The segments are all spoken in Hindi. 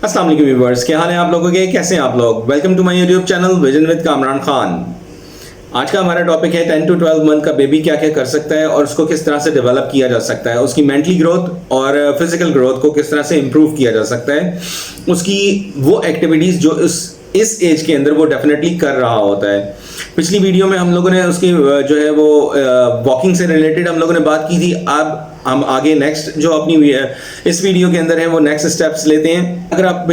अस्सलाम वालेकुम व्यूअर्स, क्या हाल है आप लोगों के? कैसे हैं आप लोग? Welcome to my YouTube channel vision with Kamran Khan. आज का हमारा टॉपिक है 10 to 12 मंथ का बेबी क्या क्या कर सकता है और उसको किस तरह से डेवलप किया जा सकता है, उसकी मेंटली ग्रोथ और फिजिकल ग्रोथ को किस तरह से इंप्रूव किया जा सकता है, उसकी वो एक्टिविटीज जो इस एज के अंदर वो डेफिनेटली कर रहा होता है। पिछली वीडियो में हम लोगों ने उसकी जो है वो वॉकिंग से रिलेटेड हम लोगों ने बात की थी। अब हम आगे नेक्स्ट जो अपनी इस वीडियो के अंदर है वो नेक्स्ट स्टेप्स लेते हैं। अगर आप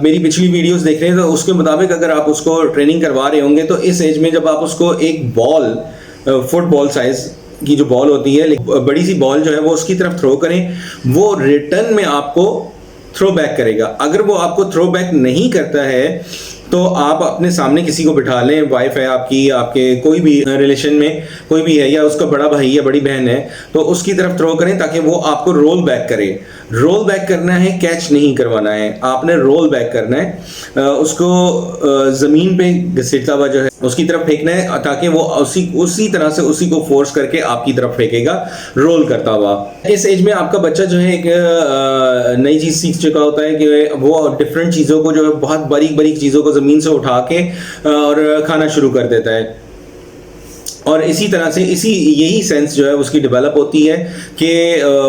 मेरी पिछली वीडियोस देख रहे हैं तो उसके मुताबिक अगर आप उसको ट्रेनिंग करवा रहे होंगे तो इस एज में जब आप उसको एक बॉल, फुटबॉल साइज की जो बॉल होती है, बड़ी सी बॉल जो है वो उसकी तरफ थ्रो करें, वो रिटर्न में आपको थ्रो बैक करेगा। अगर वो आपको थ्रो बैक नहीं करता है तो आप अपने सामने किसी को बिठा लें, वाइफ है आपकी, आपके कोई भी रिलेशन में कोई भी है या उसका बड़ा भाई या बड़ी बहन है, तो उसकी तरफ थ्रो करें ताकि वो आपको रोल बैक करे। रोल बैक करना है, कैच नहीं करवाना है, आपने रोल बैक करना है। उसको जमीन पे घसीटता हुआ जो है उसकी तरफ फेंकना है ताकि वो उसी तरह से उसी को फोर्स करके आपकी तरफ फेंकेगा, रोल करता हुआ। इस एज में आपका बच्चा जो है एक नई चीज सीख चुका होता है कि वो डिफरेंट चीजों को जो है बहुत बारीक बारीक चीजों को जमीन से उठा के और खाना शुरू कर देता है। और इसी तरह से यही सेंस जो है उसकी डेवलप होती है कि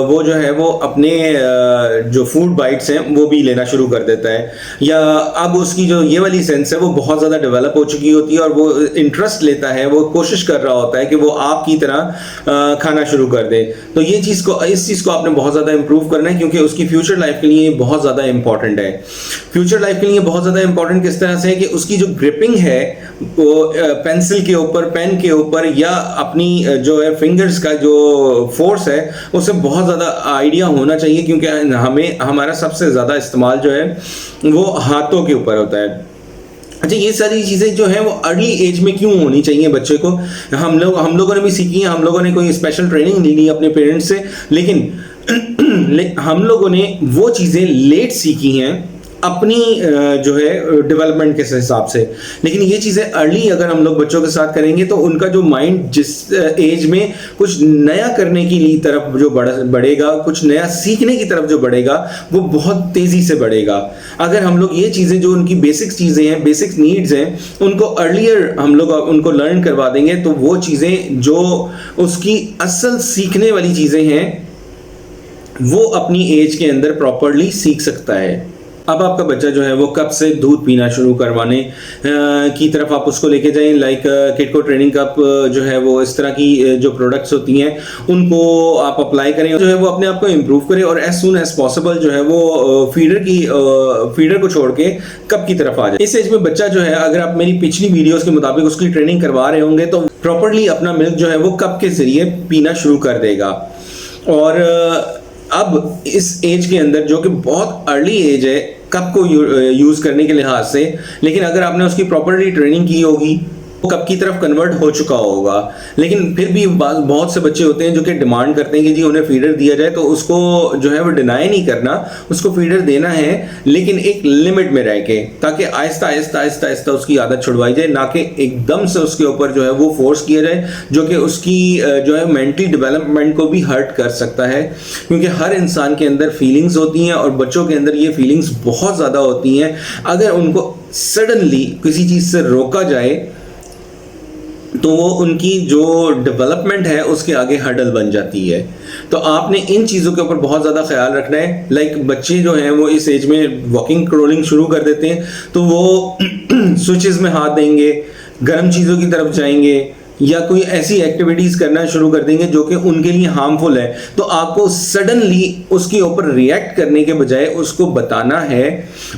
वो जो है वो अपने जो फूड बाइट्स हैं वो भी लेना शुरू कर देता है, या अब उसकी जो ये वाली सेंस है वो बहुत ज़्यादा डेवलप हो चुकी होती है और वो इंटरेस्ट लेता है, वो कोशिश कर रहा होता है कि वो आपकी तरह खाना शुरू कर दे। तो इस चीज़ को आपने बहुत ज़्यादा इंप्रूव करना है क्योंकि उसकी फ्यूचर लाइफ के लिए बहुत ज़्यादा इंपॉर्टेंट है। फ्यूचर लाइफ के लिए बहुत ज़्यादा इंपॉर्टेंट किस तरह से है कि उसकी जो ग्रिपिंग है वो पेंसिल के ऊपर, पेन के ऊपर या अपनी जो है फिंगर्स का जो फोर्स है उसे बहुत ज़्यादा आइडिया होना चाहिए, क्योंकि हमारा सबसे ज़्यादा इस्तेमाल जो है वो हाथों के ऊपर होता है। अच्छा, ये सारी चीज़ें जो है वो अर्ली एज में क्यों होनी चाहिए बच्चे को? हम लोगों ने भी सीखी है, हम लोगों ने कोई स्पेशल ट्रेनिंग नहीं ली अपने पेरेंट्स से, लेकिन हम लोगों ने वो चीज़ें लेट सीखी हैं अपनी जो है डेवलपमेंट के हिसाब से। लेकिन ये चीज़ें अर्ली अगर हम लोग बच्चों के साथ करेंगे तो उनका जो माइंड जिस एज में कुछ नया करने की तरफ जो बढ़ेगा, कुछ नया सीखने की तरफ जो बढ़ेगा, वो बहुत तेज़ी से बढ़ेगा। अगर हम लोग ये चीज़ें जो उनकी बेसिक चीज़ें हैं, बेसिक नीड्स हैं, उनको अर्लियर हम लोग उनको लर्न करवा देंगे तो वो चीज़ें जो उसकी असल सीखने वाली चीज़ें हैं वो अपनी एज के अंदर प्रॉपरली सीख सकता है। अब आपका बच्चा जो है वो कब से दूध पीना शुरू करवाने की तरफ आप उसको लेके जाएं, लाइक किडको ट्रेनिंग कप जो है वो इस तरह की जो प्रोडक्ट्स होती हैं उनको आप अप्लाई करें, जो है वो अपने आप को इम्प्रूव करें और एज सून एज पॉसिबल जो है वो फीडर को छोड़ के कप की तरफ आ जाए। इस एज में बच्चा जो है, अगर आप मेरी पिछली वीडियोस के मुताबिक उसकी ट्रेनिंग करवा रहे होंगे तो प्रॉपरली अपना मिल्क जो है वो कप के जरिए पीना शुरू कर देगा। और अब इस एज के अंदर जो कि बहुत अर्ली एज है कप को यूज़ करने के लिहाज से, लेकिन अगर आपने उसकी प्रॉपरली ट्रेनिंग की होगी वो कप की तरफ कन्वर्ट हो चुका होगा। लेकिन फिर भी बहुत से बच्चे होते हैं जो कि डिमांड करते हैं कि जी उन्हें फीडर दिया जाए, तो उसको जो है वो डिनाई नहीं करना, उसको फीडर देना है, लेकिन एक लिमिट में रह के, ताकि आहिस्ता आहिस्ता आहिस्ता आहिस्ता उसकी आदत छुड़वाई जाए, ना कि एकदम से उसके ऊपर जो है वो फोर्स किया जाए, जो कि उसकी जो है मेंटली डेवलपमेंट को भी हर्ट कर सकता है। क्योंकि हर इंसान के अंदर फीलिंग्स होती हैं और बच्चों के अंदर ये फीलिंग्स बहुत ज़्यादा होती हैं। अगर उनको सडनली किसी चीज़ से रोका जाए तो वो उनकी जो डेवलपमेंट है उसके आगे हर्डल बन जाती है। तो आपने इन चीज़ों के ऊपर बहुत ज़्यादा ख्याल रखना है। लाइक बच्चे जो हैं वो इस एज में वॉकिंग क्रोलिंग शुरू कर देते हैं तो वो स्विचेस में हाथ देंगे, गर्म चीज़ों की तरफ जाएंगे या कोई ऐसी एक्टिविटीज़ करना शुरू कर देंगे जो कि उनके लिए हार्मफुल है। तो आपको सडनली उसके ऊपर रिएक्ट करने के बजाय उसको बताना है,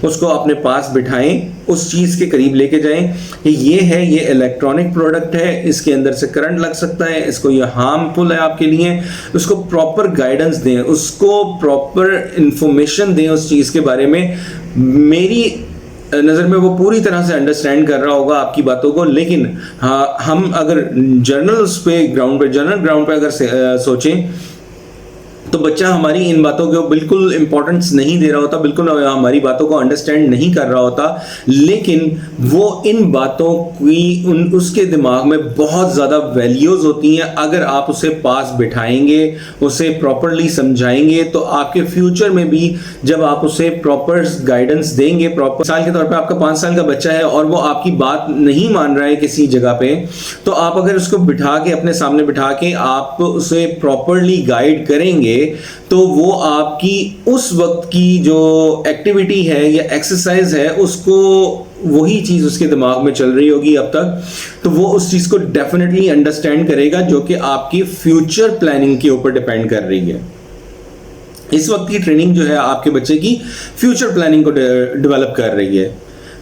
उसको अपने पास बिठाएं, उस चीज़ के करीब लेके जाएं कि ये है, ये इलेक्ट्रॉनिक प्रोडक्ट है, इसके अंदर से करंट लग सकता है, इसको ये हार्मफुल है आपके लिए। उसको प्रॉपर गाइडेंस दें, उसको प्रॉपर इंफॉर्मेशन दें उस चीज़ के बारे में। मेरी नज़र में वो पूरी तरह से अंडरस्टैंड कर रहा होगा आपकी बातों को, लेकिन हाँ, हम अगर जनरल ग्राउंड पे अगर सोचें तो बच्चा हमारी इन बातों को बिल्कुल इंपॉर्टेंस नहीं दे रहा होता, बिल्कुल हमारी बातों को अंडरस्टैंड नहीं कर रहा होता, लेकिन वो इन बातों की उसके दिमाग में बहुत ज़्यादा वैल्यूज़ होती हैं। अगर आप उसे पास बिठाएंगे, उसे प्रॉपरली समझाएंगे, तो आपके फ्यूचर में भी जब आप उसे प्रॉपर गाइडेंस देंगे, प्रॉपर साल के तौर पे आपका 5 साल का बच्चा है और वो आपकी बात नहीं मान रहा है किसी जगह पे, तो आप अगर उसको बिठा के अपने सामने बिठा के आप उसे प्रॉपरली गाइड करेंगे, तो वो आपकी उस वक्त की जो एक्टिविटी है या एक्सरसाइज है उसको वही चीज उसके दिमाग में चल रही होगी अब तक, तो वो उस चीज को डेफिनेटली अंडरस्टैंड करेगा, जो कि आपकी फ्यूचर प्लानिंग के ऊपर डिपेंड कर रही है। इस वक्त की ट्रेनिंग जो है आपके बच्चे की फ्यूचर प्लानिंग को डेवलप कर रही है।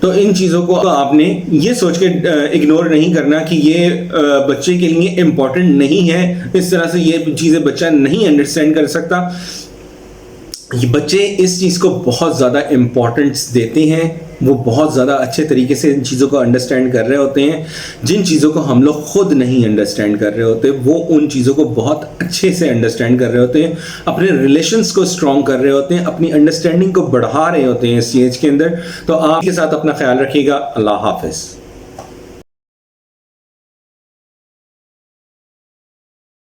तो इन चीज़ों को आपने ये सोच के इग्नोर नहीं करना कि ये बच्चे के लिए इम्पॉर्टेंट नहीं है, इस तरह से ये चीज़ें बच्चा नहीं अंडरस्टैंड कर सकता। ये बच्चे इस चीज़ को बहुत ज़्यादा इम्पॉर्टेंस देते हैं, वो बहुत ज़्यादा अच्छे तरीके से इन चीज़ों को अंडरस्टैंड कर रहे होते हैं। जिन चीज़ों को हम लोग खुद नहीं अंडरस्टैंड कर रहे होते, वो उन चीज़ों को बहुत अच्छे से अंडरस्टैंड कर रहे होते हैं, अपने रिलेशंस को स्ट्रॉन्ग कर रहे होते हैं, अपनी अंडरस्टैंडिंग को बढ़ा रहे होते हैं इस एज के अंदर। तो आप के साथ अपना ख्याल रखिएगा। अल्लाह हाफिज़।